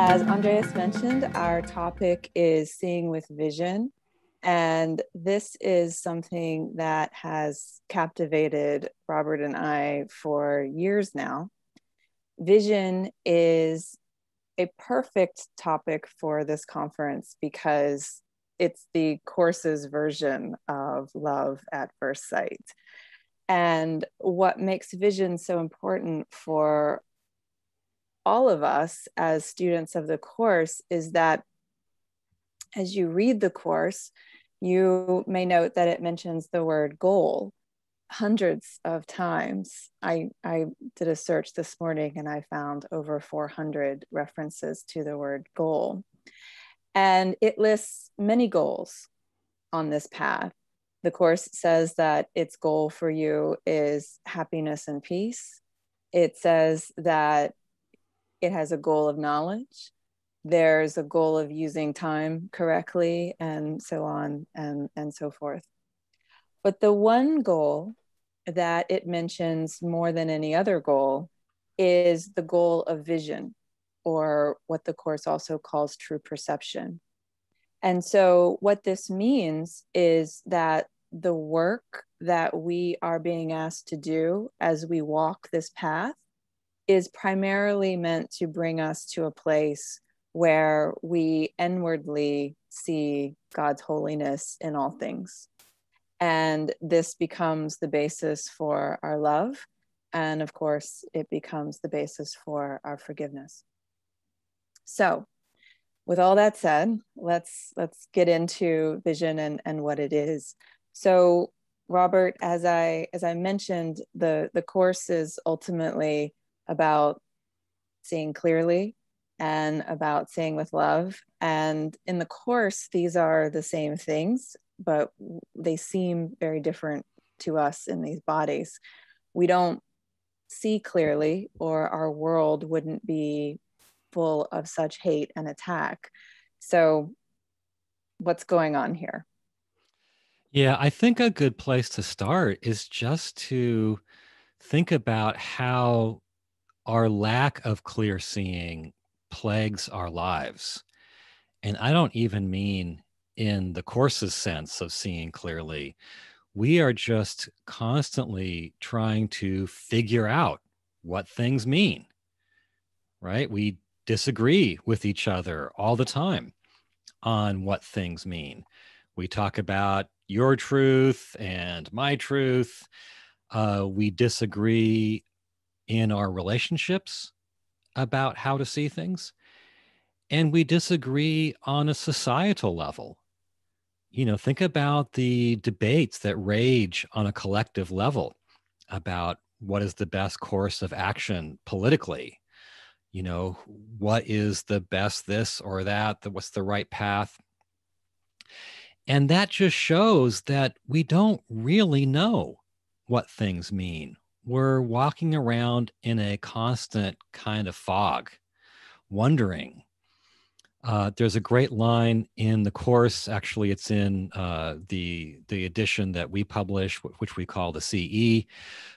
As Andreas mentioned, our topic is seeing with vision. And this is something that has captivated Robert and I for years now. Vision is a perfect topic for this conference because it's the course's version of love at first sight. And what makes vision so important for all of us as students of the course is that as you read the course, you may note that it mentions the word goal hundreds of times. I did a search this morning and I found over 400 references to the word goal. And it lists many goals on this path. The course says that its goal for you is happiness and peace. It says that it has a goal of knowledge. There's a goal of using time correctly, and so on and so forth. But the one goal that it mentions more than any other goal is the goal of vision, or what the course also calls true perception. And so what this means is that the work that we are being asked to do as we walk this path is primarily meant to bring us to a place where we inwardly see God's holiness in all things. And this becomes the basis for our love. And of course, it becomes the basis for our forgiveness. So with all that said, let's get into vision and what it is. So Robert, as I mentioned, the course is ultimately about seeing clearly and about seeing with love. And in the course, these are the same things, but they seem very different to us in these bodies. We don't see clearly, or our world wouldn't be full of such hate and attack. So what's going on here? Yeah, I think a good place to start is just to think about how our lack of clear seeing plagues our lives. And I don't even mean in the course's sense of seeing clearly. We are just constantly trying to figure out what things mean, right? We disagree with each other all the time on what things mean. We talk about your truth and my truth. We disagree in our relationships about how to see things. And we disagree on a societal level. You know, think about the debates that rage on a collective level about what is the best course of action politically. You know, what is the best this or that, what's the right path? And that just shows that we don't really know what things mean. We're walking around in a constant kind of fog, wondering. There's a great line in the course. Actually, it's in the edition that we publish, which we call the CE,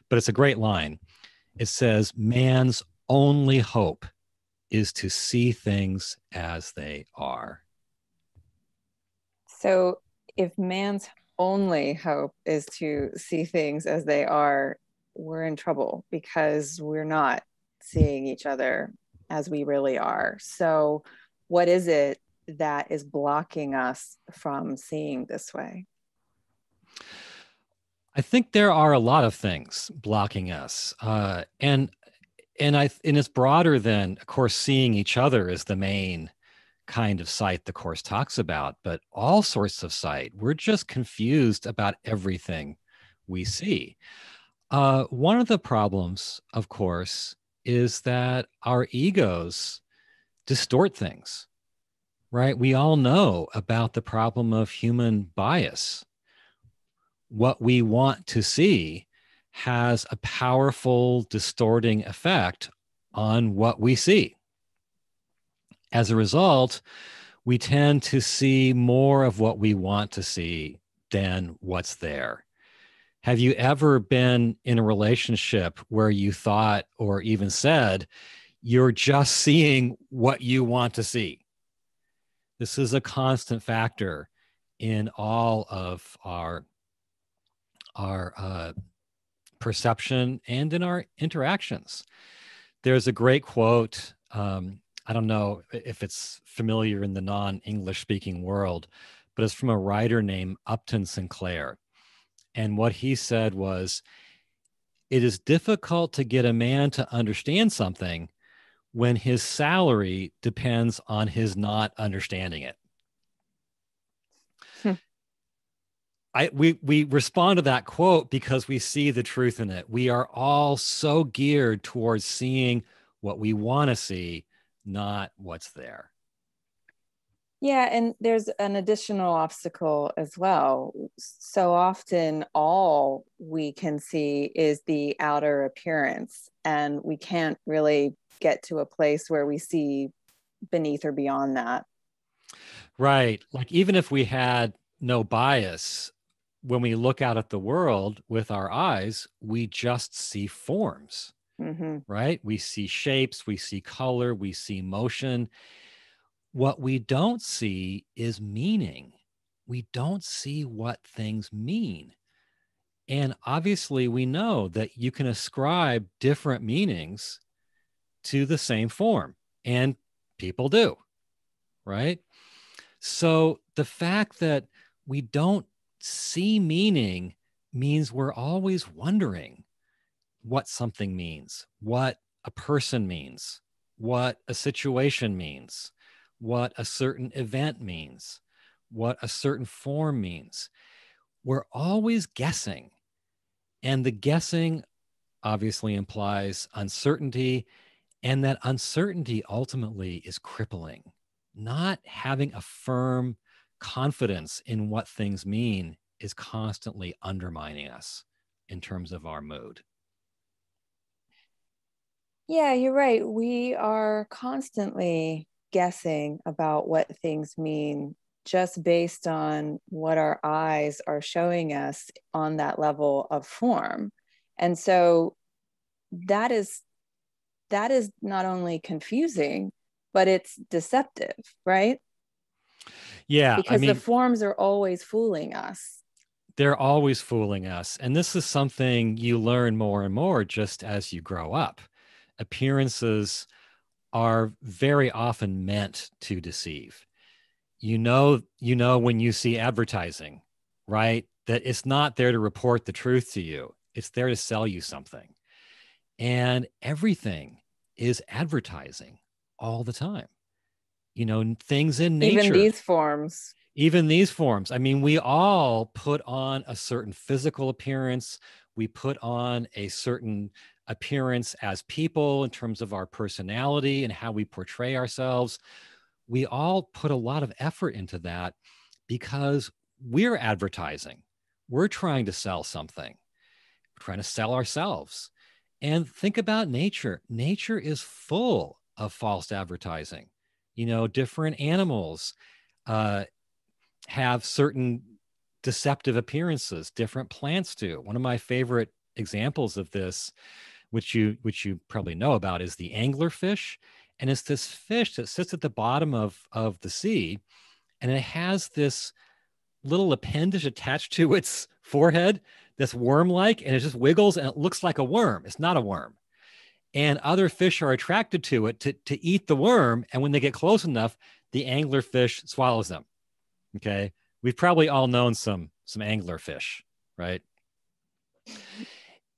but it's a great line. It says, "Man's only hope is to see things as they are." So if man's only hope is to see things as they are, we're in trouble because we're not seeing each other as we really are. So what is it that is blocking us from seeing this way? I think there are a lot of things blocking us, and it's broader than, of course, seeing each other is the main kind of sight the course talks about, but all sorts of sight. We're just confused about everything we see. One of the problems, of course, is that our egos distort things, right? We all know about the problem of human bias. What we want to see has a powerful distorting effect on what we see. As a result, we tend to see more of what we want to see than what's there. Have you ever been in a relationship where you thought or even said You're just seeing what you want to see. This is a constant factor in all of our perception and in our interactions. There's a great quote. I don't know if it's familiar in the non-English speaking world, but it's from a writer named Upton Sinclair. And what he said was, it is difficult to get a man to understand something when his salary depends on his not understanding it. We respond to that quote because we see the truth in it. We are all so geared towards seeing what we want to see, not what's there. Yeah, and there's an additional obstacle as well. So often, all we can see is the outer appearance, and we can't really get to a place where we see beneath or beyond that. Right. Like, even if we had no bias, when we look out at the world with our eyes, we just see forms, right? We see shapes, we see color, we see motion. What we don't see is meaning. We don't see what things mean. And obviously, we know that you can ascribe different meanings to the same form, and people do, right? So the fact that we don't see meaning means we're always wondering what something means, what a person means, what a situation means, what a certain event means, what a certain form means. We're always guessing. And the guessing obviously implies uncertainty, and that uncertainty ultimately is crippling. Not having a firm confidence in what things mean is constantly undermining us in terms of our mood. Yeah, you're right. We are constantly guessing about what things mean just based on what our eyes are showing us on that level of form. And so that is not only confusing, but it's deceptive, right? Yeah, Because the forms are always fooling us. They're always fooling us. And this is something you learn more and more just as you grow up. Appearances are very often meant to deceive. You know when you see advertising, right? That it's not there to report the truth to you. It's there to sell you something. And everything is advertising all the time. You know, things in nature. Even these forms. I mean, we all put on a certain physical appearance. We put on a certain appearance as people in terms of our personality and how we portray ourselves. We all put a lot of effort into that because we're advertising. We're trying to sell something. We're trying to sell ourselves. And think about nature. Nature is full of false advertising. You know, different animals have certain deceptive appearances. Different plants do. One of my favorite examples of this, which you probably know about, is the anglerfish. And it's this fish that sits at the bottom of the sea, and it has this little appendage attached to its forehead that's worm-like, and it just wiggles and it looks like a worm. It's not a worm. And other fish are attracted to it to eat the worm. And when they get close enough, the anglerfish swallows them. Okay. We've probably all known some anglerfish, right?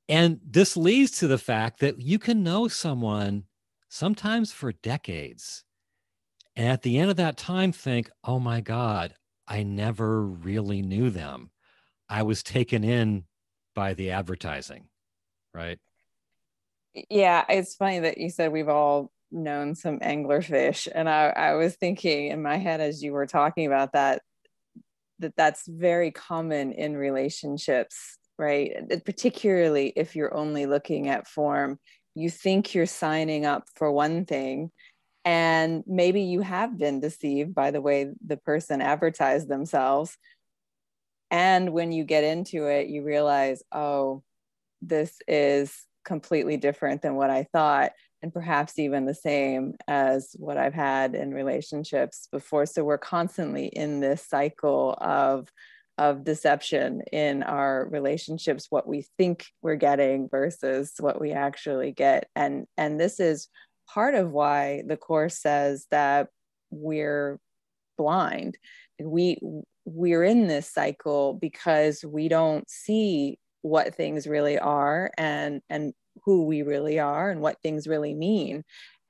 And this leads to the fact that you can know someone sometimes for decades. And at the end of that time, think, oh my God, I never really knew them. I was taken in by the advertising, right? Yeah, it's funny that you said we've all known some anglerfish. And I was thinking in my head as you were talking about that's very common in relationships, right? Particularly if you're only looking at form, you think you're signing up for one thing, and maybe you have been deceived by the way the person advertised themselves. And when you get into it, you realize, oh, this is completely different than what I thought, and perhaps even the same as what I've had in relationships before. So we're constantly in this cycle of deception in our relationships, what we think we're getting versus what we actually get. And this is part of why the Course says that we're blind. We're in this cycle because we don't see what things really are, and who we really are, and what things really mean.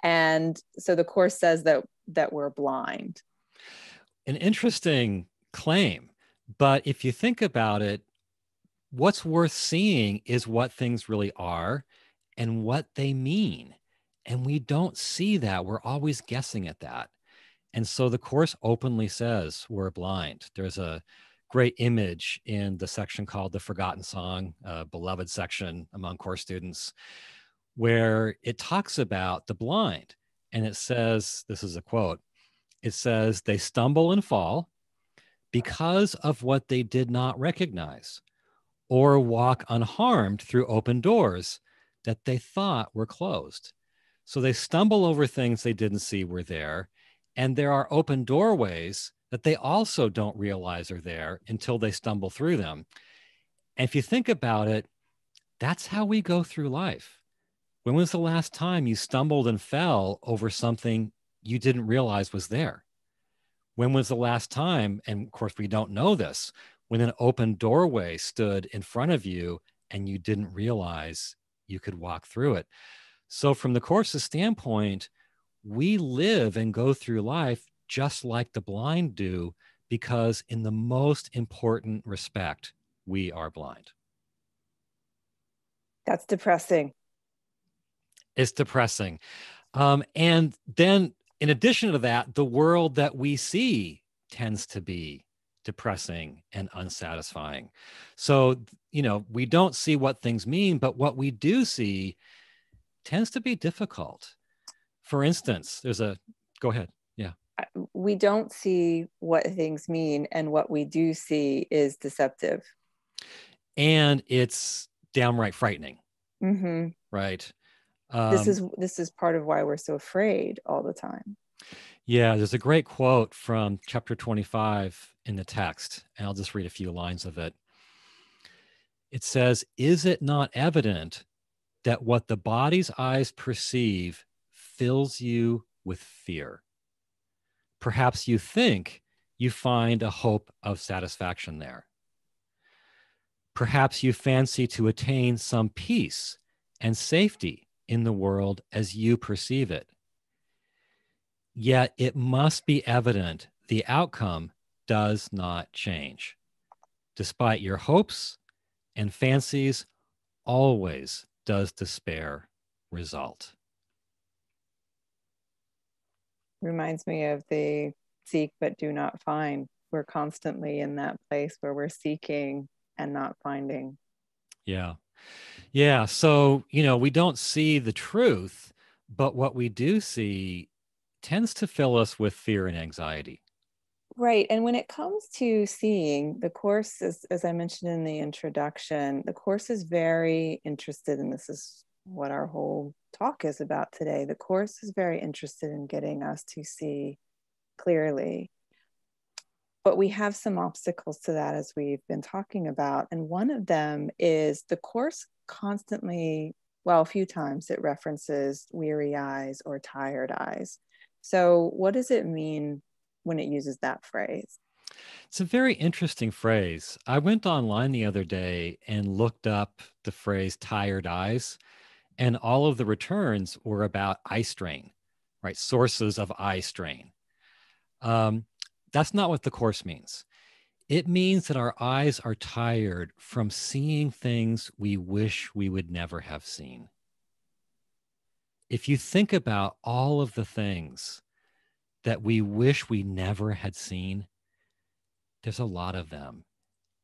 And so the Course says that we're blind. An interesting claim, but if you think about it, what's worth seeing is what things really are and what they mean. And we don't see that. We're always guessing at that. And so the Course openly says we're blind. There's a great image in the section called The Forgotten Song, a beloved section among Course students, where it talks about the blind. And it says, this is a quote, it says, they stumble and fall because of what they did not recognize, or walk unharmed through open doors that they thought were closed. So they stumble over things they didn't see were there. And there are open doorways that they also don't realize are there until they stumble through them. And if you think about it, that's how we go through life. When was the last time you stumbled and fell over something you didn't realize was there? When was the last time, and of course we don't know this, when an open doorway stood in front of you and you didn't realize you could walk through it? So from the Course's standpoint, we live and go through life just like the blind do, because in the most important respect, we are blind. That's depressing. It's depressing. And then in addition to that, the world that we see tends to be depressing and unsatisfying. So, we don't see what things mean, but what we do see tends to be difficult. For instance, go ahead. Yeah. We don't see what things mean, and what we do see is deceptive. And it's downright frightening. Mm-hmm. Right. This is part of why we're so afraid all the time. Yeah, there's a great quote from chapter 25 in the text, and I'll just read a few lines of it. It says, "Is it not evident that what the body's eyes perceive fills you with fear? Perhaps you think you find a hope of satisfaction there. Perhaps you fancy to attain some peace and safety in the world as you perceive it. Yet it must be evident the outcome does not change. Despite your hopes and fancies, always does despair result." Reminds me of the seek but do not find. We're constantly in that place where we're seeking and not finding. Yeah. Yeah. So, we don't see the truth, but what we do see tends to fill us with fear and anxiety. Right. And when it comes to seeing, the Course, as I mentioned in the introduction, the Course is very interested, and this is what our whole talk is about today. The Course is very interested in getting us to see clearly. But we have some obstacles to that, as we've been talking about. And one of them is the Course constantly, well, a few times it references weary eyes or tired eyes. So what does it mean when it uses that phrase? It's a very interesting phrase. I went online the other day and looked up the phrase tired eyes, and all of the returns were about eye strain, right? Sources of eye strain. That's not what the Course means. It means that our eyes are tired from seeing things we wish we would never have seen. If you think about all of the things that we wish we never had seen, there's a lot of them,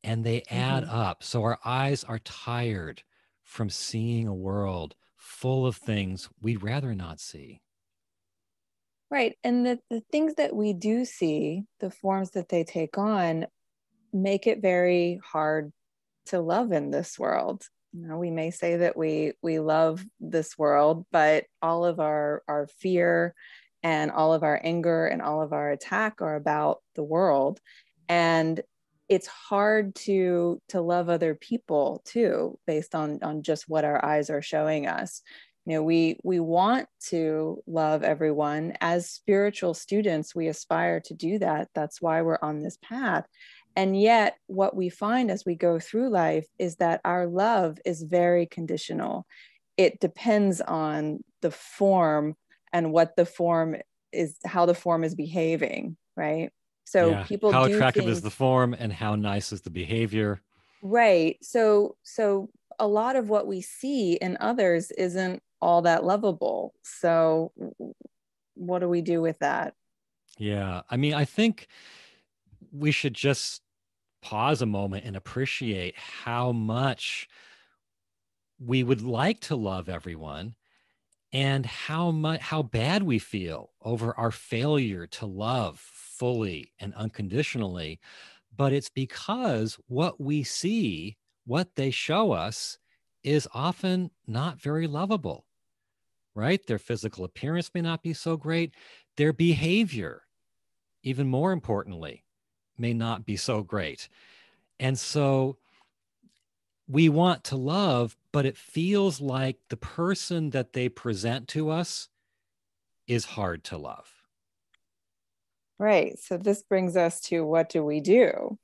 and they add up. So our eyes are tired from seeing a world full of things we'd rather not see. Right. And the things that we do see, the forms that they take on, make it very hard to love in this world. You know, we may say that we love this world, but all of our fear and all of our anger and all of our attack are about the world. And it's hard to love other people too, based on just what our eyes are showing us. You know, we want to love everyone. As spiritual students, we aspire to do that. That's why we're on this path. And yet, what we find as we go through life is that our love is very conditional. It depends on the form and what the form is, how the form is behaving, right? So Yeah. people How do attractive is things, the form and how nice is the behavior? right? So a lot of what we see in others isn't all that lovable. So what do we do with that? Yeah. I mean, I think we should just pause a moment and appreciate how much we would like to love everyone and how bad we feel over our failure to love fully and unconditionally. But it's because what we see, what they show us, is often not very lovable, right? Their physical appearance may not be so great. Their behavior, even more importantly, may not be so great. And so we want to love, but it feels like the person that they present to us is hard to love. Right. So this brings us to, what do we do?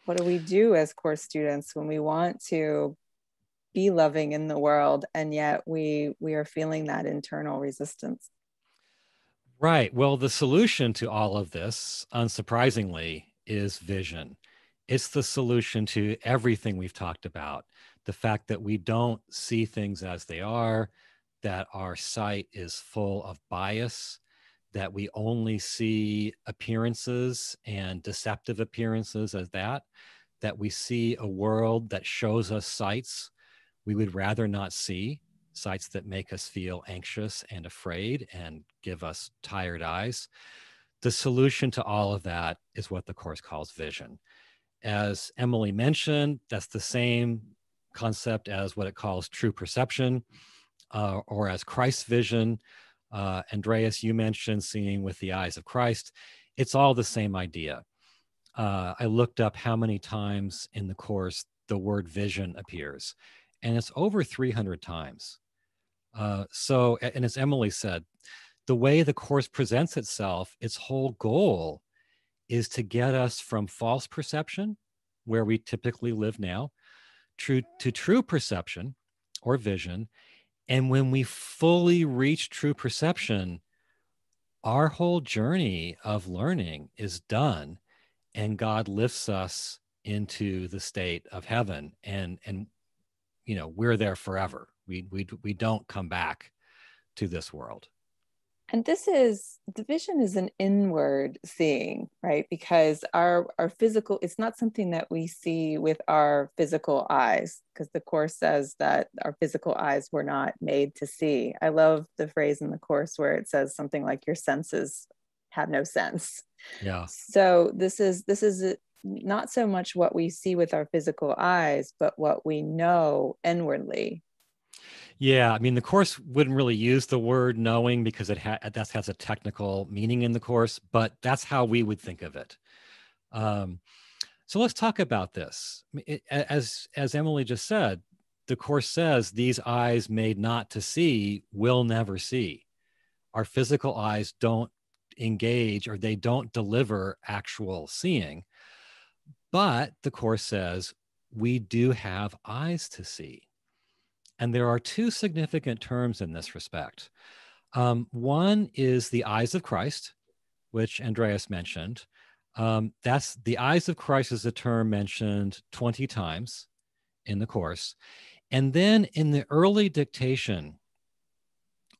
What do we do as course students when we want to be loving in the world, and yet we are feeling that internal resistance? Right. Well, the solution to all of this, unsurprisingly, is vision. It's the solution to everything we've talked about. The fact that we don't see things as they are, that our sight is full of bias, that we only see appearances and deceptive appearances as that we see a world that shows us sights we would rather not see, sights that make us feel anxious and afraid and give us tired eyes. The solution to all of that is what the Course calls vision. As Emily mentioned, that's the same concept as what it calls true perception, or as Christ's vision. Andreas, you mentioned seeing with the eyes of Christ. It's all the same idea. I looked up how many times in the Course the word vision appears, and it's over 300 times. And as Emily said, the way the Course presents itself, its whole goal is to get us from false perception, where we typically live now, to true perception or vision. And when we fully reach true perception, our whole journey of learning is done, and God lifts us into the state of heaven, and we're there forever. We don't come back to this world. And the vision is an inward seeing, right? Because our physical, it's not something that we see with our physical eyes, because the Course says that our physical eyes were not made to see. I love the phrase in the Course where it says something like, your senses have no sense. Yeah. So this is not so much what we see with our physical eyes, but what we know inwardly. Yeah, I mean, the Course wouldn't really use the word knowing because that has a technical meaning in the Course, but that's how we would think of it. So let's talk about this. As Emily just said, the Course says these eyes made not to see will never see. Our physical eyes don't engage, or they don't deliver actual seeing. But the Course says we do have eyes to see. And there are two significant terms in this respect. One is the eyes of Christ, which Andreas mentioned. That's the eyes of Christ is a term mentioned 20 times in the Course. And then in the early dictation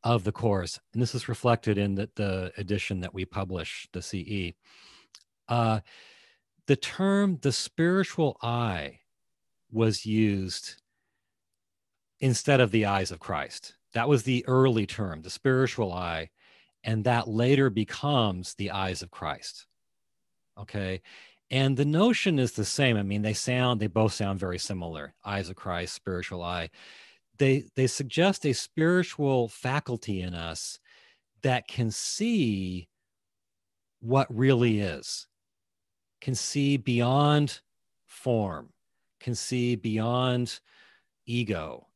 of the Course, and this is reflected in the edition that we publish, the CE, the term the spiritual eye was used instead of the eyes of Christ. That was the early term, the spiritual eye, and that later becomes the eyes of Christ. Okay. And the notion is the same. I mean, they both sound very similar. Eyes of Christ, spiritual eye. They suggest a spiritual faculty in us that can see what really is, can see beyond form, can see beyond ego.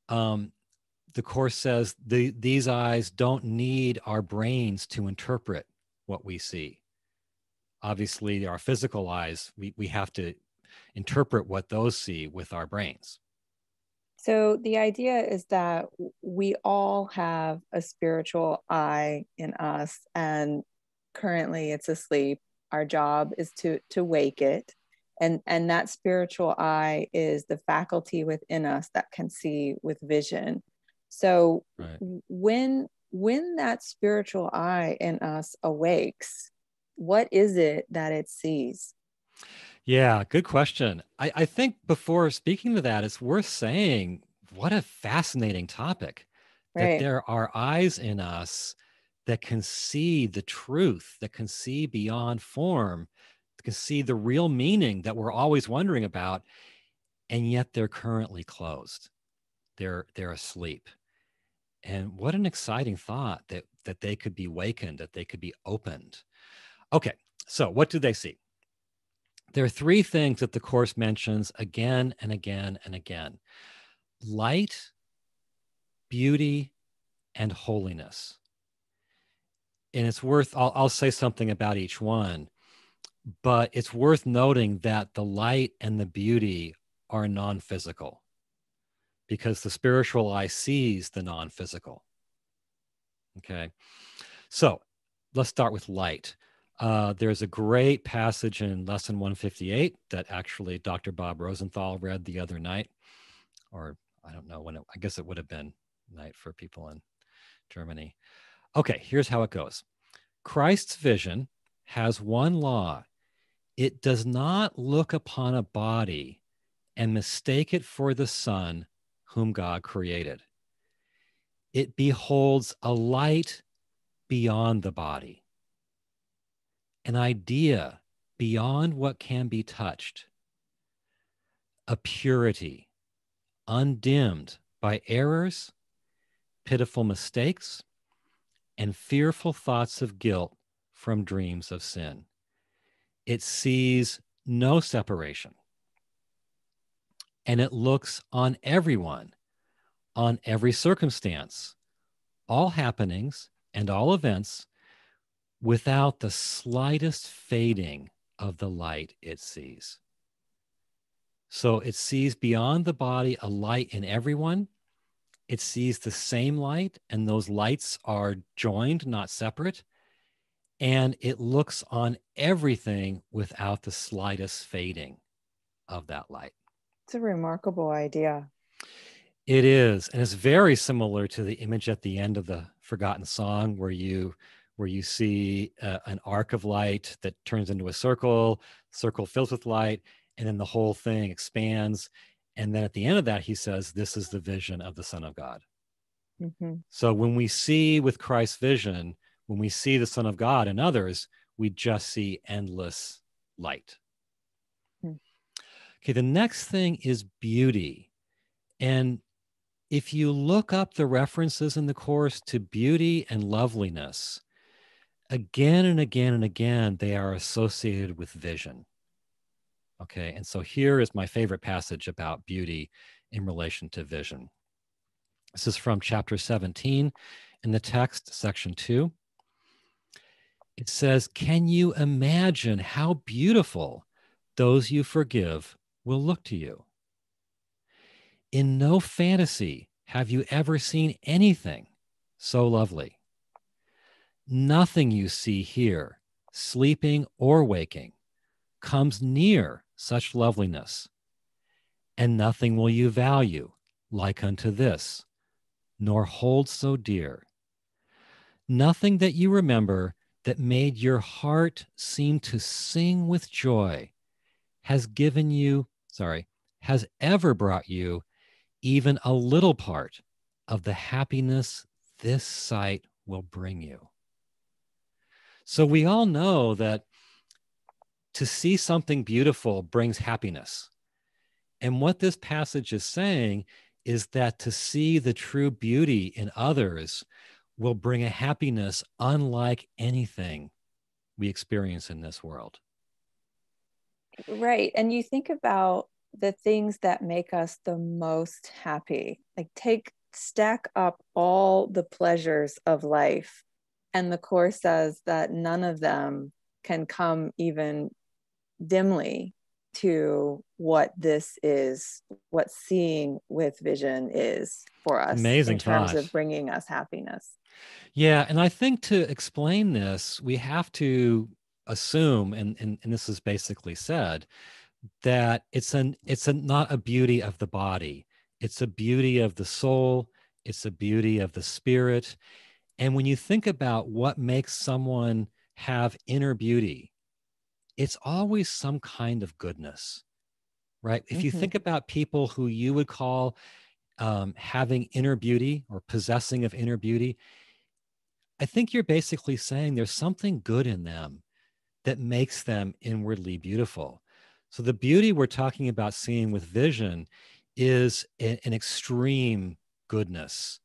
The Course says these eyes don't need our brains to interpret what we see. Obviously, our physical eyes, we have to interpret what those see with our brains. So the idea is that we all have a spiritual eye in us, and currently it's asleep. Our job is to wake it. And that spiritual eye is the faculty within us that can see with vision. So Right. when that spiritual eye in us awakes, what is it that it sees? Yeah, good question. I think before speaking to that, it's worth saying what a fascinating topic, that Right. there are eyes in us that can see the truth, that can see beyond form, that can see the real meaning that we're always wondering about, and yet they're currently closed. They're asleep. And what an exciting thought that they could be wakened, that they could be opened. Okay, so what do they see? There are three things that the Course mentions again and again and again: light, beauty, and holiness. And it's worth, I'll say something about each one, but it's worth noting that the light and the beauty are non-physical, because the spiritual eye sees the non-physical. Okay, so let's start with light. There's a great passage in Lesson 158 that actually Dr. Bob Rosenthal read the other night, or I don't know when I guess it would have been night for people in Germany. Okay, here's how it goes. Christ's vision has one law: it does not look upon a body and mistake it for the Son whom God created. It beholds a light beyond the body, an idea beyond what can be touched, a purity undimmed by errors, pitiful mistakes, and fearful thoughts of guilt from dreams of sin. It sees no separation, and it looks on everyone, on every circumstance, all happenings, and all events without the slightest fading of the light it sees. So it sees beyond the body a light in everyone. It sees the same light, and those lights are joined, not separate. And it looks on everything without the slightest fading of that light. It's a remarkable idea. It is, and it's very similar to the image at the end of the Forgotten Song, where you see an arc of light that turns into a circle fills with light, and then the whole thing expands. And then at the end of that, he says, "This is the vision of the Son of God." Mm-hmm. So when we see with Christ's vision, when we see the Son of God and others, we just see endless light. Mm-hmm. Okay, the next thing is beauty. And if you look up the references in the Course to beauty and loveliness, again and again and again, they are associated with vision. Okay, and so here is my favorite passage about beauty in relation to vision. This is from chapter 17 in the text, section 2. It says, "Can you imagine how beautiful those you forgive will look to you? In no fantasy have you ever seen anything so lovely. Nothing you see here, sleeping or waking, comes near such loveliness, and nothing will you value like unto this, nor hold so dear. Nothing that you remember that made your heart seem to sing with joy has ever brought you even a little part of the happiness this sight will bring you." So we all know that to see something beautiful brings happiness. And what this passage is saying is that to see the true beauty in others will bring a happiness unlike anything we experience in this world. Right. And you think about the things that make us the most happy, like stack up all the pleasures of life. And the Course says that none of them can come even dimly to what this is, what seeing with vision is for us Amazing in terms thought. of bringing us happiness. Yeah. And I think to explain this, we have to assume, and this is basically said, that it's not a beauty of the body. It's a beauty of the soul. It's a beauty of the spirit. And when you think about what makes someone have inner beauty, it's always some kind of goodness, right? If you think about people who you would call having inner beauty or possessing of inner beauty, I think you're basically saying there's something good in them that makes them inwardly beautiful. So the beauty we're talking about seeing with vision is an extreme goodness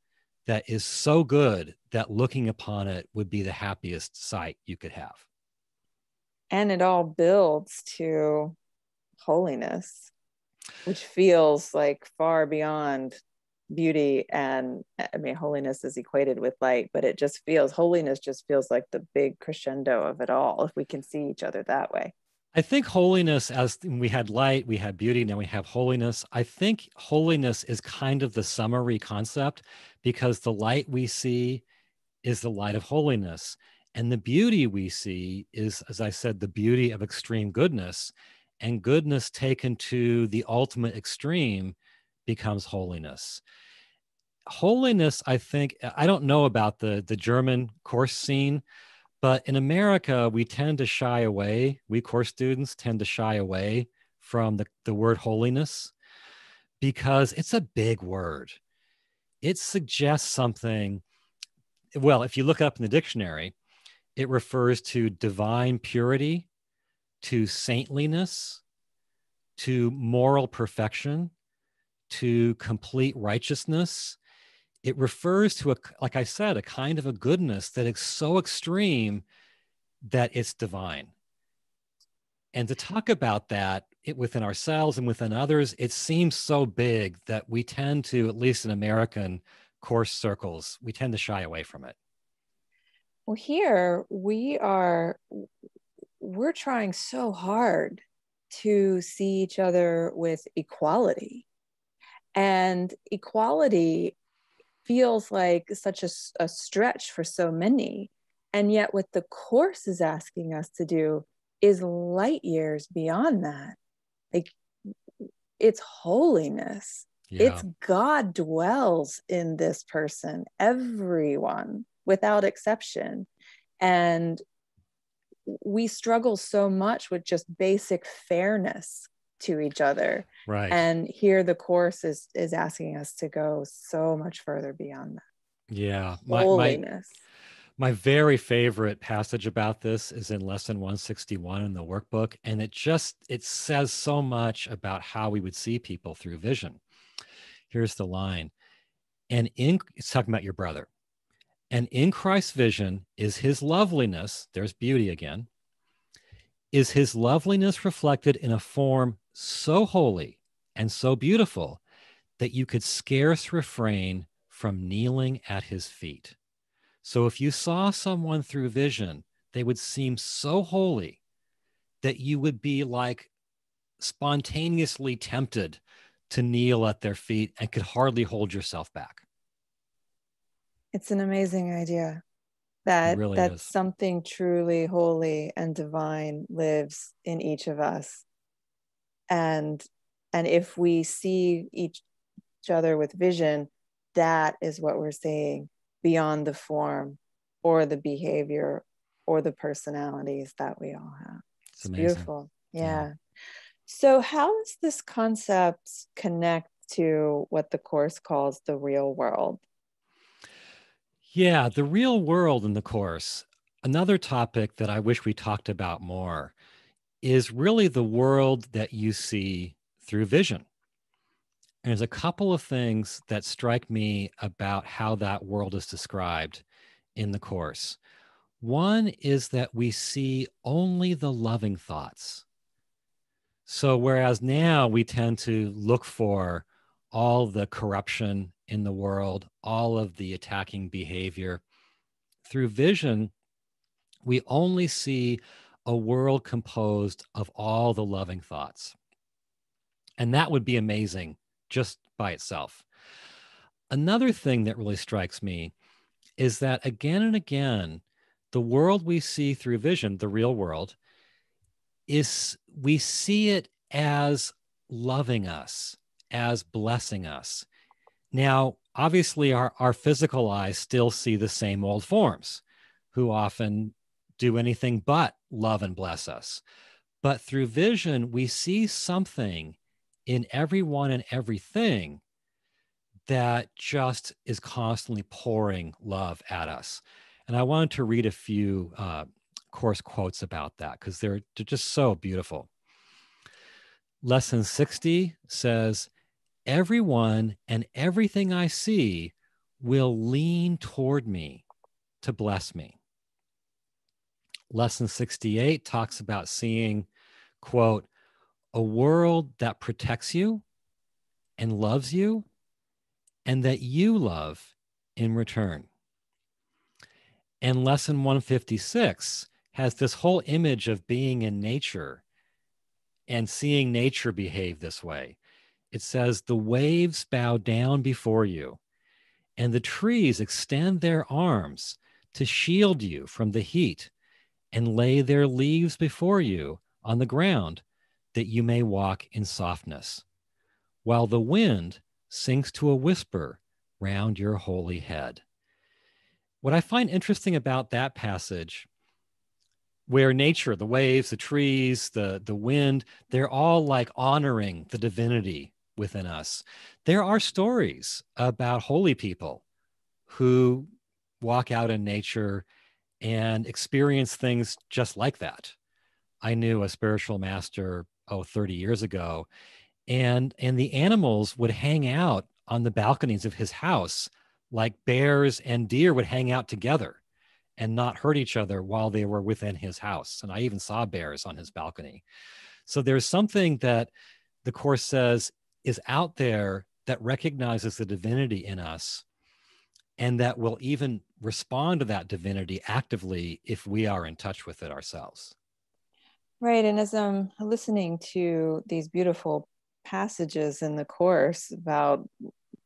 that is so good that looking upon it would be the happiest sight you could have. And it all builds to holiness, which feels like far beyond beauty. And I mean, holiness is equated with light, but holiness just feels like the big crescendo of it all, if we can see each other that way. I think holiness, as we had light, we had beauty, now we have holiness. I think holiness is kind of the summary concept, because the light we see is the light of holiness. And the beauty we see is, as I said, the beauty of extreme goodness. And goodness taken to the ultimate extreme becomes holiness. Holiness, I think, I don't know about the German course scene, but in America, we tend to shy away. We course students tend to shy away from the word holiness because it's a big word. It suggests something. Well, if you look up in the dictionary, it refers to divine purity, to saintliness, to moral perfection, to complete righteousness. It refers to, like I said, a kind of a goodness that is so extreme that it's divine. And to talk about that within ourselves and within others, it seems so big that we tend to, at least in American course circles, we tend to shy away from it. Well, here we're trying so hard to see each other with equality. And equality feels like such a stretch for so many. And yet, what the Course is asking us to do is light years beyond that. Like, it's holiness. Yeah. It's God dwells in this person, everyone without exception. And we struggle so much with just basic fairness to each other. Right. And here the Course is asking us to go so much further beyond that. Yeah. Holiness. My very favorite passage about this is in lesson 161 in the workbook. And it says so much about how we would see people through vision. Here's the line. It's talking about your brother. And in Christ's vision is his loveliness, there's beauty again, is his loveliness reflected in a form so holy and so beautiful that you could scarce refrain from kneeling at his feet. So if you saw someone through vision, they would seem so holy that you would be like spontaneously tempted to kneel at their feet and could hardly hold yourself back. It's an amazing idea It really that is. something truly holy and divine lives in each of us. And if we see each other with vision, that is what we're seeing beyond the form or the behavior or the personalities that we all have. It's beautiful. Yeah. So how does this concept connect to what the Course calls the real world? Yeah, the real world in the Course, another topic that I wish we talked about more, is really the world that you see through vision. And there's a couple of things that strike me about how that world is described in the Course. One is that we see only the loving thoughts. So whereas now we tend to look for all the corruption in the world, all of the attacking behavior, through vision, we only see a world composed of all the loving thoughts. And that would be amazing just by itself. Another thing that really strikes me is that again and again, the world we see through vision, the real world, is we see it as loving us, as blessing us. Now, obviously, our physical eyes still see the same old forms who often do anything but love and bless us. But through vision, we see something in everyone and everything that just is constantly pouring love at us. And I wanted to read a few Course quotes about that because they're just so beautiful. Lesson 60 says, everyone and everything I see will lean toward me to bless me. Lesson 68 talks about seeing, quote, a world that protects you and loves you and that you love in return. And lesson 156 has this whole image of being in nature and seeing nature behave this way. It says, the waves bow down before you, and the trees extend their arms to shield you from the heat and lay their leaves before you on the ground that you may walk in softness, while the wind sinks to a whisper round your holy head. What I find interesting about that passage, where nature, the waves, the trees, the wind, they're all like honoring the divinity within us. There are stories about holy people who walk out in nature and experience things just like that. I knew a spiritual master, 30 years ago, and the animals would hang out on the balconies of his house like bears and deer would hang out together and not hurt each other while they were within his house. And I even saw bears on his balcony. So there's something that the Course says is out there that recognizes the divinity in us and that will even respond to that divinity actively if we are in touch with it ourselves. Right. And as I'm listening to these beautiful passages in the Course about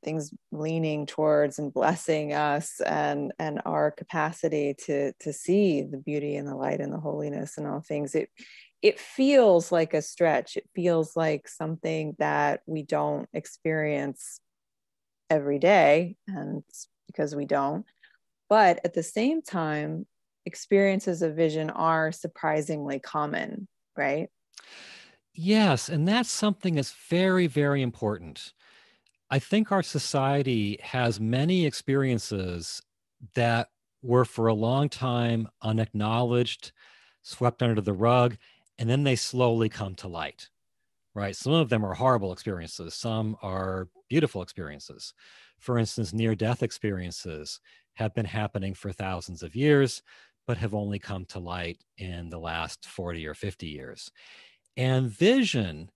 things leaning towards and blessing us and our capacity to see the beauty and the light and the holiness and all things, it feels like a stretch. It feels like something that we don't experience every day, and it's because we don't. But at the same time, experiences of vision are surprisingly common, right? Yes, and that's something that's very, very important. I think our society has many experiences that were for a long time unacknowledged, swept under the rug, and then they slowly come to light, right? Some of them are horrible experiences. Some are beautiful experiences. For instance, near-death experiences have been happening for thousands of years, but have only come to light in the last 40 or 50 years. And vision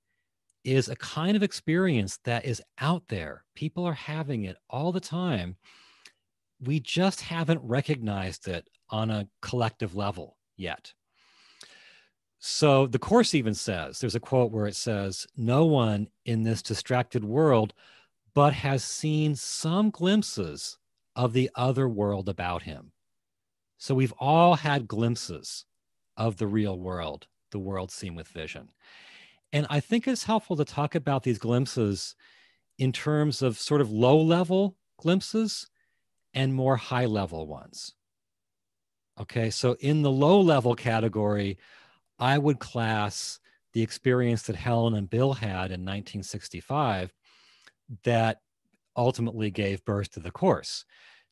is a kind of experience that is out there. People are having it all the time. We just haven't recognized it on a collective level yet. So the Course even says, there's a quote where it says, no one in this distracted world but has seen some glimpses of the other world about him. So we've all had glimpses of the real world, the world seen with vision. And I think it's helpful to talk about these glimpses in terms of sort of low-level glimpses and more high-level ones. Okay, so in the low-level category, I would class the experience that Helen and Bill had in 1965 that ultimately gave birth to the Course.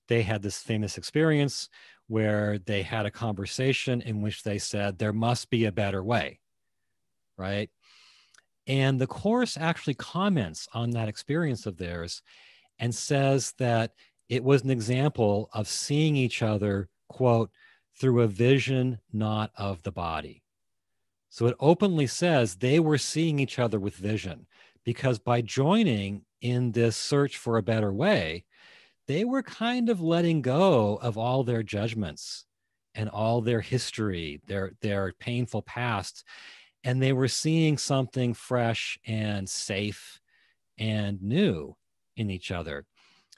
They had this famous experience where they had a conversation in which they said, there must be a better way. right? And the Course actually comments on that experience of theirs and says that it was an example of seeing each other, quote, through a vision not of the body. So it openly says they were seeing each other with vision, because by joining in this search for a better way, they were kind of letting go of all their judgments and all their history, their painful past, and they were seeing something fresh and safe and new in each other.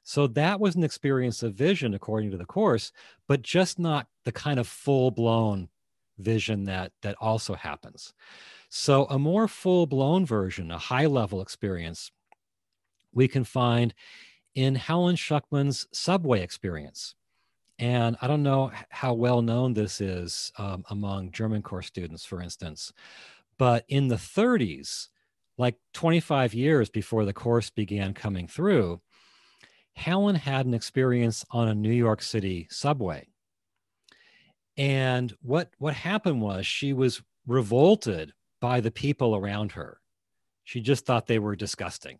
So that was an experience of vision, according to the Course, but just not the kind of full-blown vision that also happens. So a more full-blown version, a high-level experience, we can find in Helen Schuckman's subway experience. And I don't know how well known this is among German course students, for instance, but in the 30s, like 25 years before the Course began coming through, Helen had an experience on a New York City subway. And what happened was she was revolted by the people around her. She just thought they were disgusting.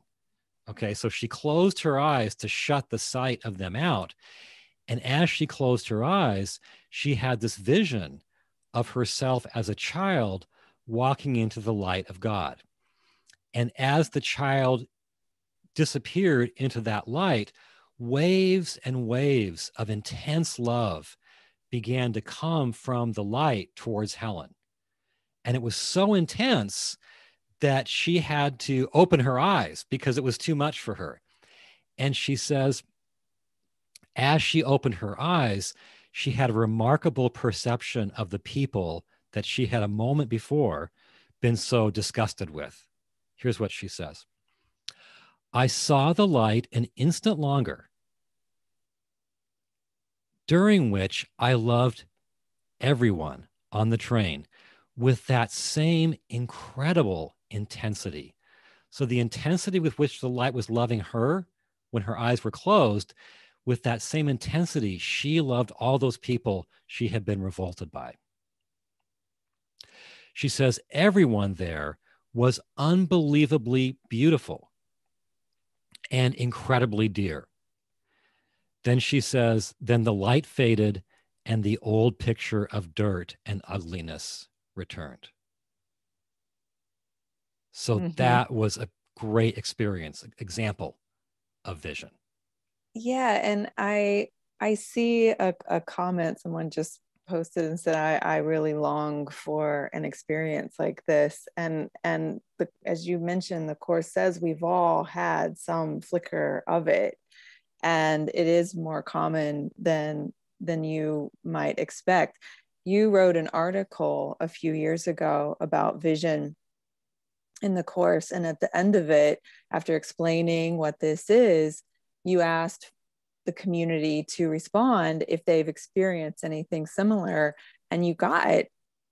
Okay, so she closed her eyes to shut the sight of them out. And as she closed her eyes, she had this vision of herself as a child walking into the light of God. And as the child disappeared into that light, waves and waves of intense love began to come from the light towards Helen. And it was so intense that she had to open her eyes because it was too much for her. And she says, as she opened her eyes, she had a remarkable perception of the people that she had a moment before been so disgusted with. Here's what she says. I saw the light an instant longer, during which I loved everyone on the train with that same incredible intensity. So the intensity with which the light was loving her when her eyes were closed, with that same intensity, she loved all those people she had been revolted by. She says everyone there was unbelievably beautiful and incredibly dear. Then she says, then the light faded and the old picture of dirt and ugliness returned. So that was a great experience, example of vision. Yeah, and I see a comment someone just posted and said, I really long for an experience like this. And as you mentioned, the Course says we've all had some flicker of it, and it is more common than you might expect. You wrote an article a few years ago about vision in the Course, and at the end of it, after explaining what this is, you asked the community to respond if they've experienced anything similar, and you got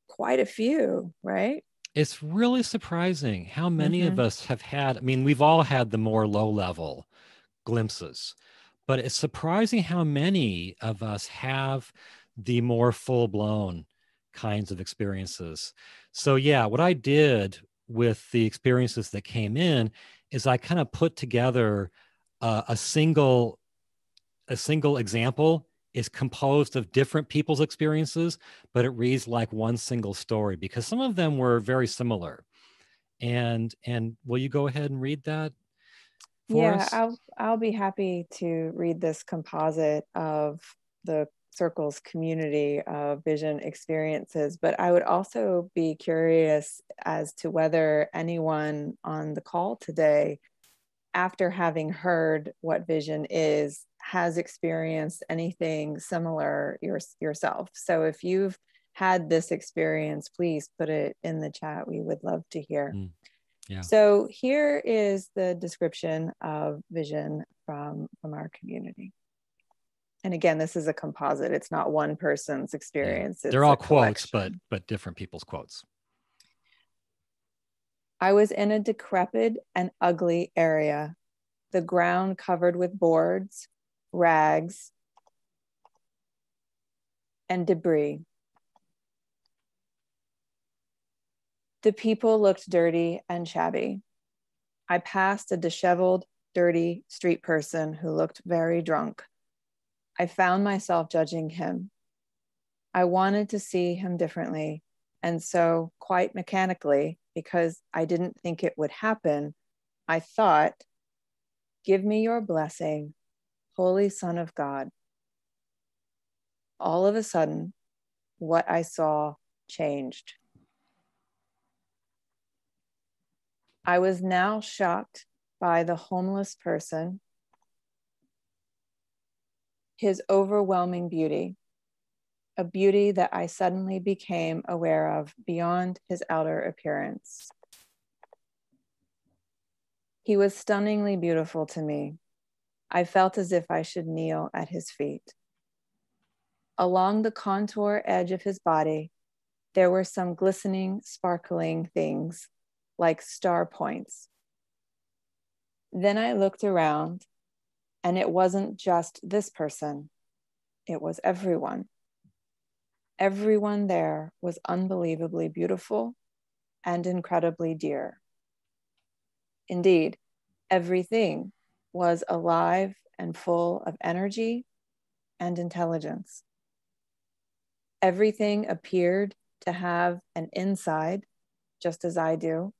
quite a few, right? It's really surprising how many of us have had, I mean, we've all had the more low-level glimpses, but it's surprising how many of us have the more full-blown kinds of experiences. So yeah, what I did with the experiences that came in is I kind of put together a single example is composed of different people's experiences, but it reads like one single story because some of them were very similar. And will you go ahead and read that for us? I'll be happy to read this composite of the Circle's community of vision experiences, but I would also be curious as to whether anyone on the call today, after having heard what vision is, has experienced anything similar yourself. So if you've had this experience, please put it in the chat. We would love to hear. Yeah. So here is the description of vision from our community. And again, this is a composite. It's not one person's experience. Yeah. They're all quotes, but different people's quotes. I was in a decrepit and ugly area, the ground covered with boards, rags, and debris. The people looked dirty and shabby. I passed a disheveled, dirty street person who looked very drunk. I found myself judging him. I wanted to see him differently, and so quite mechanically, because I didn't think it would happen, I thought, "Give me your blessing, Holy Son of God." All of a sudden, what I saw changed. I was now shocked by the homeless person, his overwhelming beauty, a beauty that I suddenly became aware of beyond his outer appearance. He was stunningly beautiful to me. I felt as if I should kneel at his feet. Along the contour edge of his body, there were some glistening, sparkling things like star points. Then I looked around, and it wasn't just this person, it was everyone. Everyone there was unbelievably beautiful and incredibly dear. Indeed, everything was alive and full of energy and intelligence. Everything appeared to have an inside, just as I do.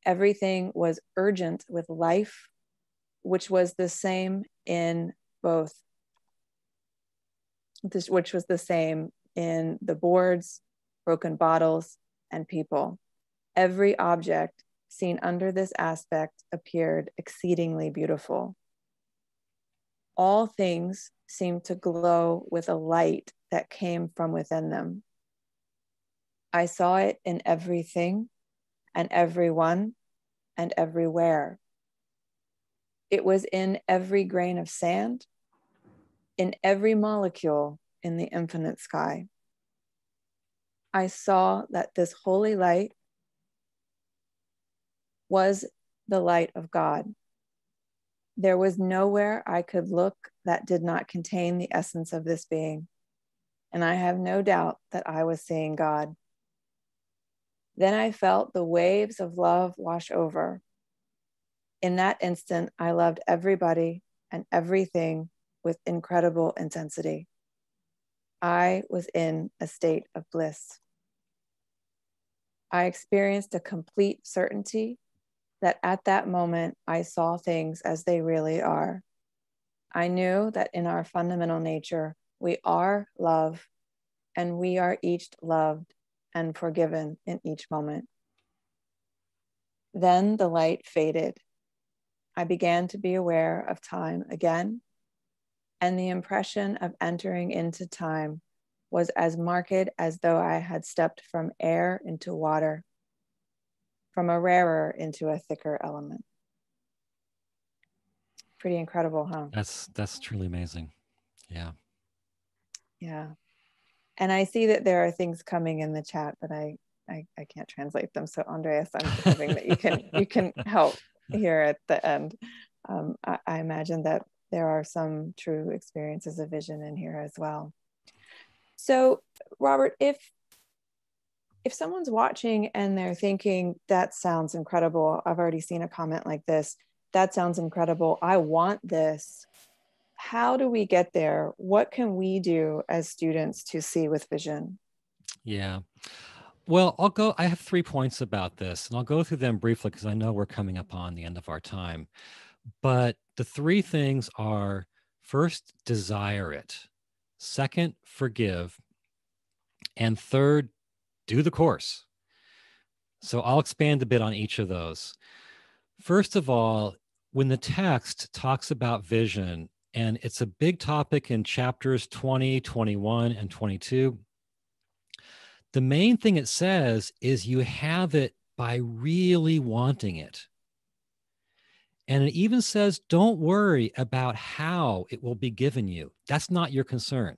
Everything was urgent with life, which was the same in both, which was the same in the boards, broken bottles, and people. Every object seen under this aspect appeared exceedingly beautiful. All things seemed to glow with a light that came from within them. I saw it in everything and everyone and everywhere. It was in every grain of sand, in every molecule in the infinite sky. I saw that this holy light was the light of God. There was nowhere I could look that did not contain the essence of this being, and I have no doubt that I was seeing God. Then I felt the waves of love wash over. In that instant, I loved everybody and everything with incredible intensity. I was in a state of bliss. I experienced a complete certainty that at that moment I saw things as they really are. I knew that in our fundamental nature, we are love, and we are each loved and forgiven in each moment. Then the light faded. I began to be aware of time again, and the impression of entering into time was as marked as though I had stepped from air into water, from a rarer into a thicker element. Pretty incredible, huh? That's truly amazing. Yeah. Yeah. And I see that there are things coming in the chat, but I can't translate them. So Andreas, I'm hoping that you can help here at the end. I imagine that there are some true experiences of vision in here as well. So Robert, if someone's watching and they're thinking, that sounds incredible, I've already seen a comment like this, that sounds incredible, I want this, how do we get there? What can we do as students to see with vision? Yeah. Well, I have 3 points about this, and I'll go through them briefly because I know we're coming up on the end of our time. But the 3 things are: first, desire it; second, forgive; and third, do the course. So I'll expand a bit on each of those. First of all, when the text talks about vision, and it's a big topic in chapters 20, 21, and 22, the main thing it says is you have it by really wanting it. And it even says, don't worry about how it will be given you. That's not your concern.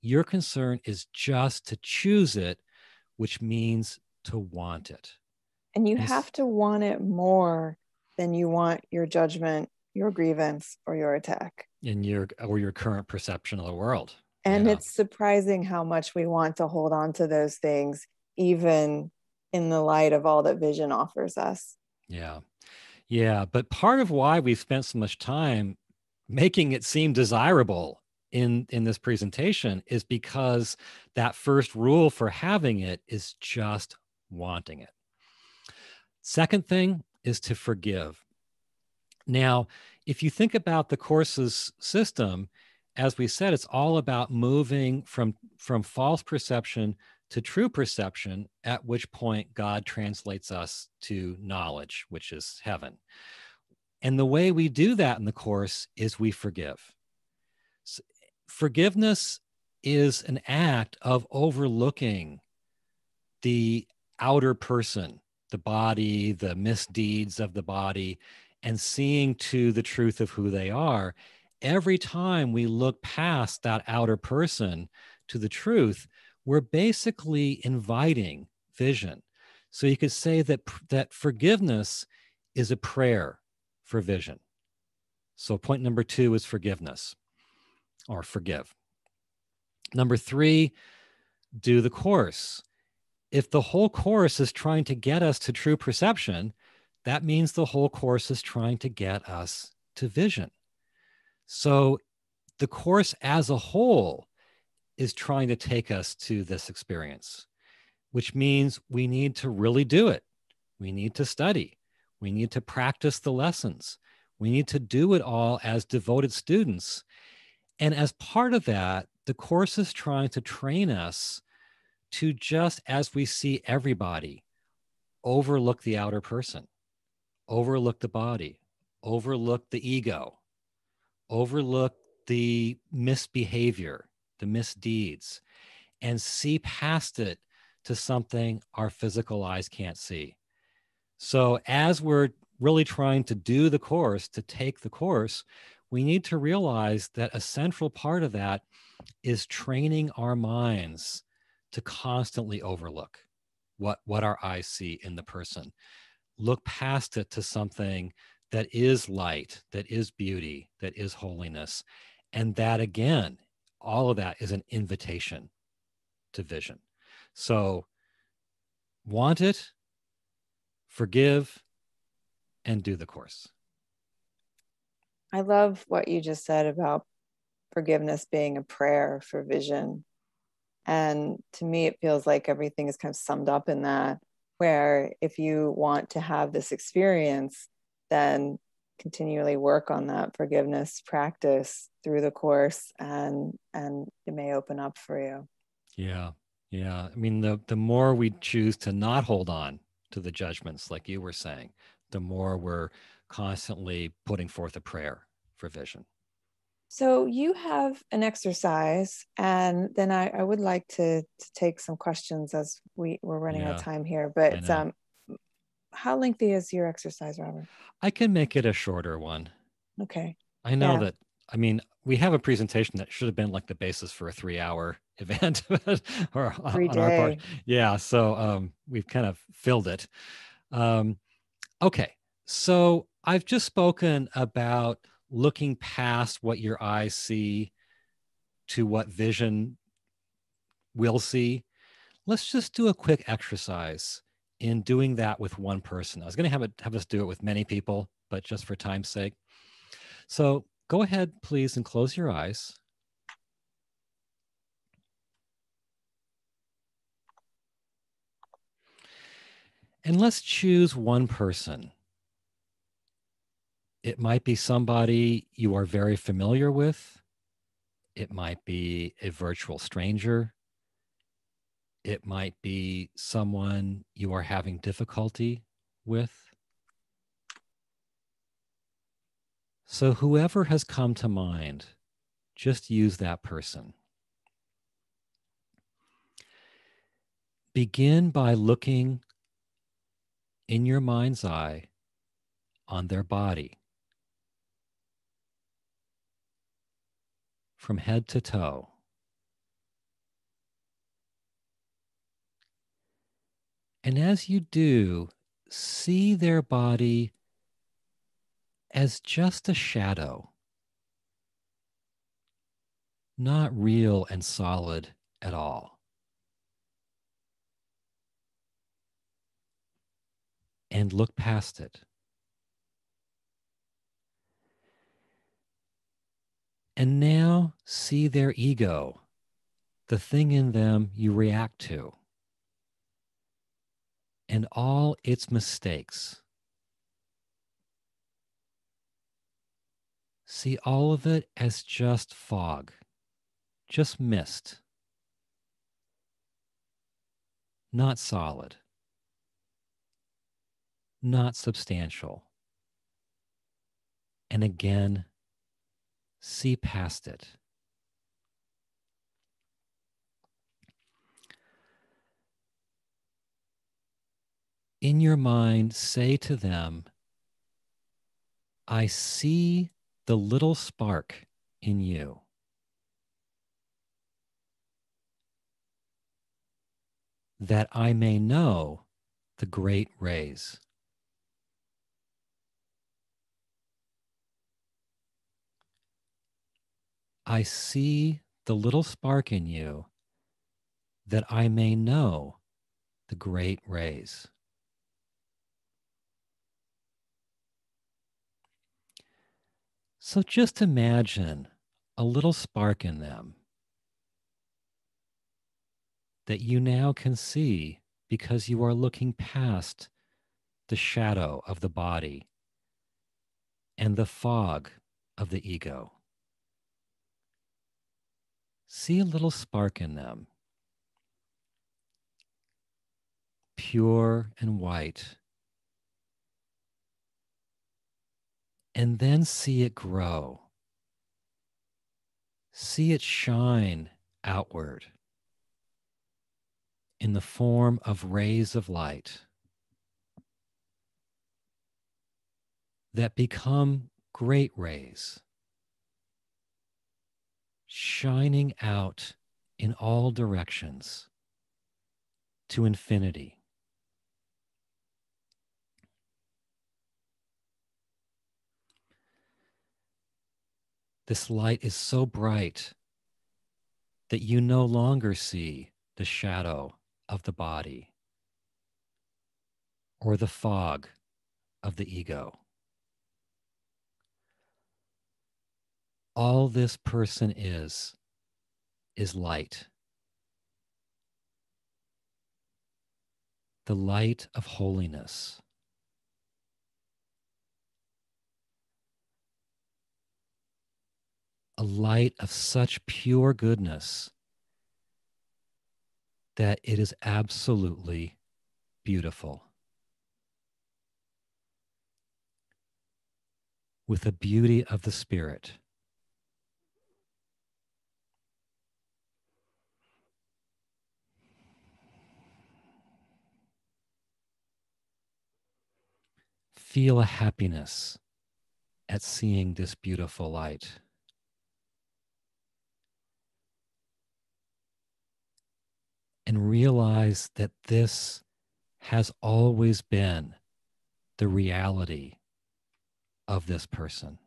Your concern is just to choose it, which means to want it. And you have to want it more than you want your judgment, your grievance, or your attack. In your current perception of the world. And it's surprising how much we want to hold on to those things, even in the light of all that vision offers us. Yeah. Yeah. But part of why we've spent so much time making it seem desirable in this presentation is because that first rule for having it is just wanting it. Second thing is to forgive. Now, if you think about the Course's system, as we said, it's all about moving from false perception to true perception, at which point God translates us to knowledge, which is heaven. And the way we do that in the Course is we forgive. So forgiveness is an act of overlooking the outer person, the body, the misdeeds of the body, and seeing to the truth of who they are. Every time we look past that outer person to the truth, we're basically inviting vision. So you could say that forgiveness is a prayer for vision. So point number 2 is forgiveness, or forgive. Number 3, do the Course. If the whole Course is trying to get us to true perception, that means the whole Course is trying to get us to vision. So the Course as a whole is trying to take us to this experience, which means we need to really do it. We need to study. We need to practice the lessons. We need to do it all as devoted students. And as part of that, the Course is trying to train us to, just as we see everybody, overlook the outer person, overlook the body, overlook the ego, overlook the misbehavior, the misdeeds, and see past it to something our physical eyes can't see. So as we're really trying to do the Course, to take the Course, we need to realize that a central part of that is training our minds to constantly overlook what our eyes see in the person. Look past it to something that is light, that is beauty, that is holiness. And that, again, all of that is an invitation to vision. So want it, forgive, and do the Course. I love what you just said about forgiveness being a prayer for vision. And to me, it feels like everything is kind of summed up in that, where if you want to have this experience, then continually work on that forgiveness practice through the Course, and it may open up for you. Yeah. Yeah. I mean, the more we choose to not hold on to the judgments, like you were saying, the more we're constantly putting forth a prayer for vision. So you have an exercise, and then I would like to take some questions as we're running out of time here. But how lengthy is your exercise, Robert? I can make it a shorter one. Okay. I know that. I mean, we have a presentation that should have been like the basis for a 3-hour event or on our part. Yeah. So we've kind of filled it. Okay. So I've just spoken about looking past what your eyes see to what vision will see. Let's just do a quick exercise in doing that with one person. I was going to have us do it with many people, but just for time's sake. So go ahead, please, and close your eyes. And let's choose one person. It might be somebody you are very familiar with. It might be a virtual stranger. It might be someone you are having difficulty with. So whoever has come to mind, just use that person. Begin by looking in your mind's eye on their body, from head to toe. And as you do, see their body as just a shadow, not real and solid at all. and look past it. And now see their ego, the thing in them you react to, and all its mistakes. See all of it as just fog, just mist, not solid, not substantial. And again, see past it. In your mind, say to them, I see the little spark in you. That I may know the great rays. I see the little spark in you that I may know the great rays. So just imagine a little spark in them that you now can see because you are looking past the shadow of the body and the fog of the ego. See a little spark in them, pure and white, and then see it grow. See it shine outward in the form of rays of light that become great rays, shining out in all directions to infinity. This light is so bright that you no longer see the shadow of the body or the fog of the ego. All this person is light. The light of holiness. A light of such pure goodness that it is absolutely beautiful. With the beauty of the spirit. Feel a happiness at seeing this beautiful light. And realize that this has always been the reality of this person.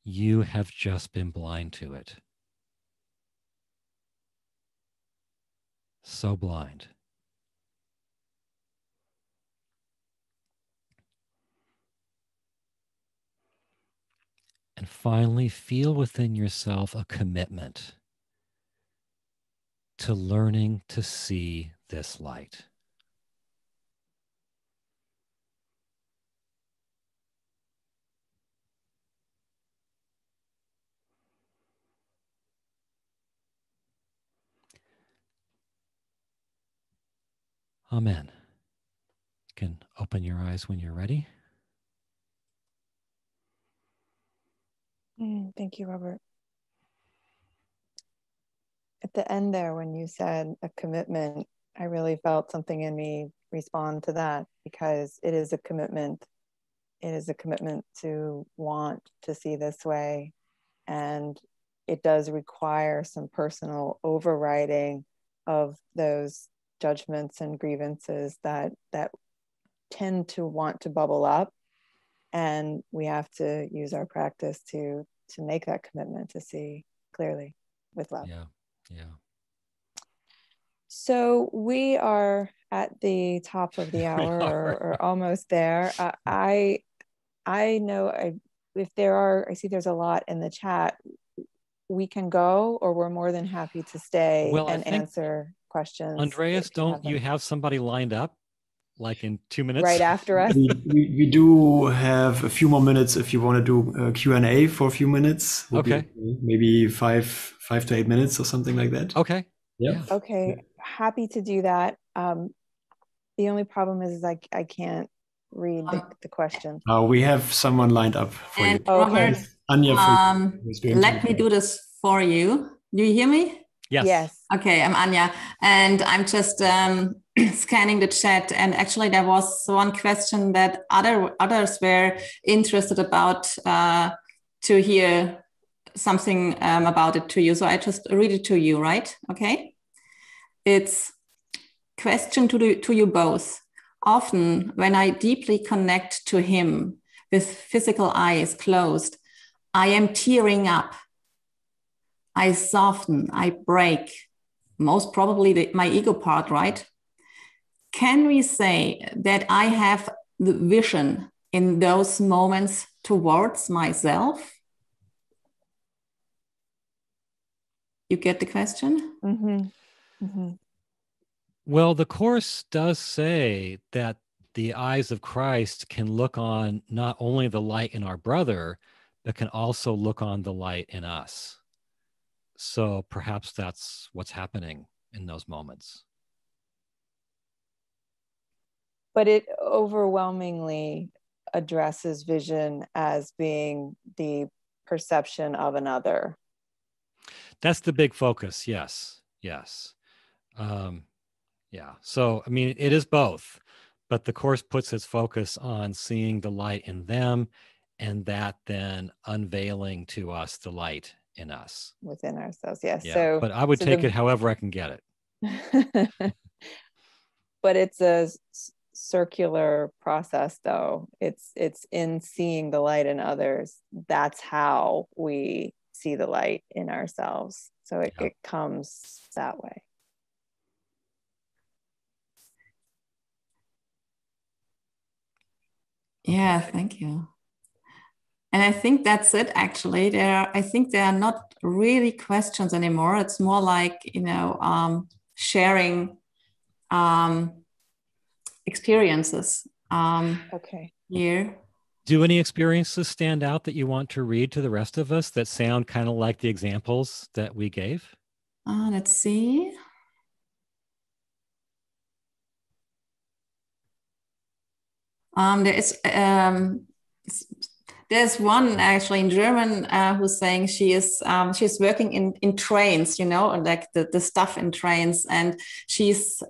You have just been blind to it. So blind. And finally, feel within yourself a commitment to learning to see this light. Amen. You can open your eyes when you're ready. Thank you, Robert. At the end there, when you said a commitment, I really felt something in me respond to that, because it is a commitment. It is a commitment to want to see this way. And it does require some personal overriding of those judgments and grievances that tend to want to bubble up. And we have to use our practice to make that commitment to see clearly with love. Yeah. So we are at the top of the hour or almost there. I know if there are, I see there's a lot in the chat. We can go, or we're more than happy to stay and answer questions. Andreas, don't you have somebody lined up like in 2 minutes? Right after us? We do have a few more minutes if you want to do a Q&A for a few minutes. Okay. Maybe 5 to 8 minutes or something like that. Okay. Yeah. Okay. Happy to do that. The only problem is I can't read the question. We have someone lined up for you. Robert, Anya, let me do this for you. Do you hear me? Yes. Okay, I'm Anya, and I'm just scanning the chat. And actually, there was one question that others were interested about to hear something about it to you. So I just read it to you, right? Okay. It's question to you both. Often, when I deeply connect to him with physical eyes closed, I am tearing up. I soften, I break, most probably my ego part, right? Can we say that I have the vision in those moments towards myself? You get the question? Mm-hmm. Mm-hmm. Well, the Course does say that the eyes of Christ can look on not only the light in our brother, but can also look on the light in us. So perhaps that's what's happening in those moments. But it overwhelmingly addresses vision as being the perception of another. That's the big focus. Yes. Yes. Yeah. So, I mean, it is both, but the Course puts its focus on seeing the light in them, and that then unveiling to us the light in us. Within ourselves, yes. Yeah. So, but I would take it however I can get it. But it's a circular process, though. It's in seeing the light in others. That's how we see the light in ourselves. So it comes that way. Yeah, thank you. And I think that's it, actually. I think there are not really questions anymore. It's more like, sharing experiences here. Do any experiences stand out that you want to read to the rest of us that sound kind of like the examples that we gave? Let's see. There's one actually in German who's saying she's working in trains, like the stuff in trains, and she's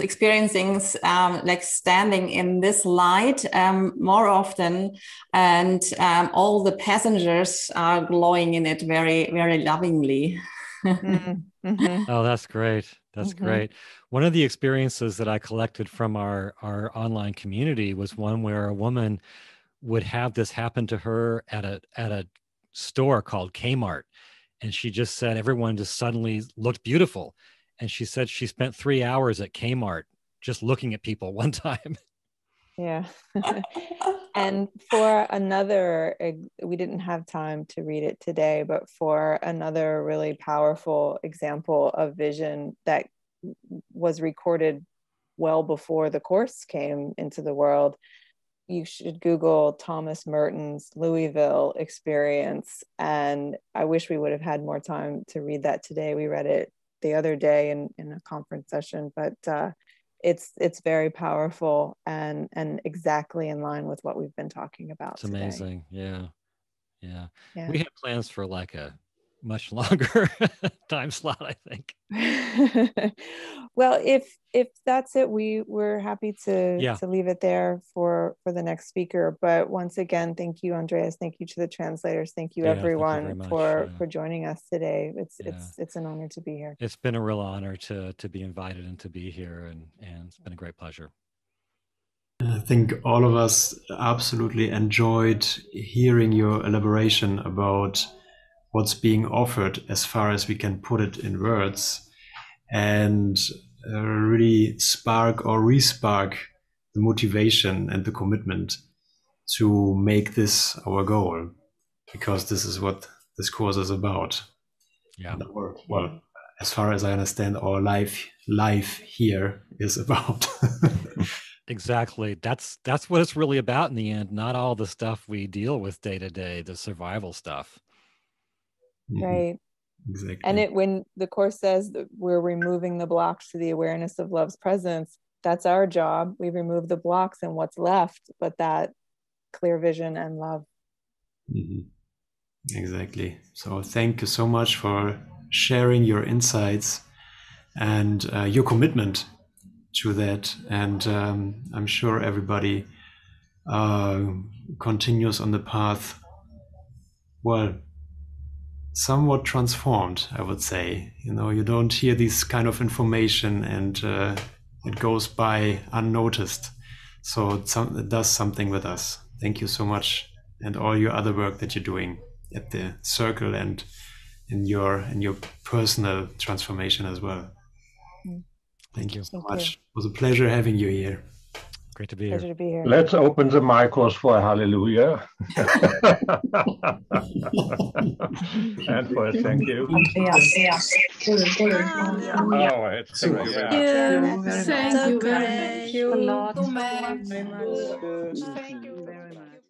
experiencing like standing in this light more often, and all the passengers are glowing in it very, very lovingly. Mm-hmm. Oh, that's great. That's great. One of the experiences that I collected from our online community was one where a woman would have this happen to her at a store called Kmart. And she just said everyone just suddenly looked beautiful. And she said she spent 3 hours at Kmart just looking at people one time. Yeah. And for another, we didn't have time to read it today, but for another really powerful example of vision that was recorded well before the Course came into the world, you should Google Thomas Merton's Louisville experience. And I wish we would have had more time to read that today. We read it the other day in a conference session, but it's very powerful and exactly in line with what we've been talking about. It's amazing. Today. Yeah. We have plans for like a much longer time slot, I think. Well, if that's it, we're happy to leave it there for the next speaker. But once again, thank you, Andreas. Thank you to the translators. Thank you, everyone, for joining us today. It's an honor to be here. It's been a real honor to be invited and to be here, and it's been a great pleasure. I think all of us absolutely enjoyed hearing your elaboration about what's being offered as far as we can put it in words. and really spark or re-spark the motivation and the commitment to make this our goal, because this is what this course is about. Yeah. Well, as far as I understand, our life here is about. Exactly. That's what it's really about in the end, not all the stuff we deal with day to day, the survival stuff. Right. Exactly. And when the Course says that we're removing the blocks to the awareness of love's presence, that's our job. We remove the blocks and what's left, but that clear vision and love. Exactly. So thank you so much for sharing your insights and your commitment to that. And I'm sure everybody continues on the path, well, somewhat transformed, I would say. You don't hear this kind of information and it goes by unnoticed. So it does something with us. Thank you so much, and all your other work that you're doing at the circle and in your personal transformation as well. Thank you so much. It was a pleasure having you here. Great to be Pleasure here. to be here. Let's open the micros for hallelujah. And for a thank you. Oh, it's great. Thank you very much. Thank you a lot. So much. Very much. Thank you very much.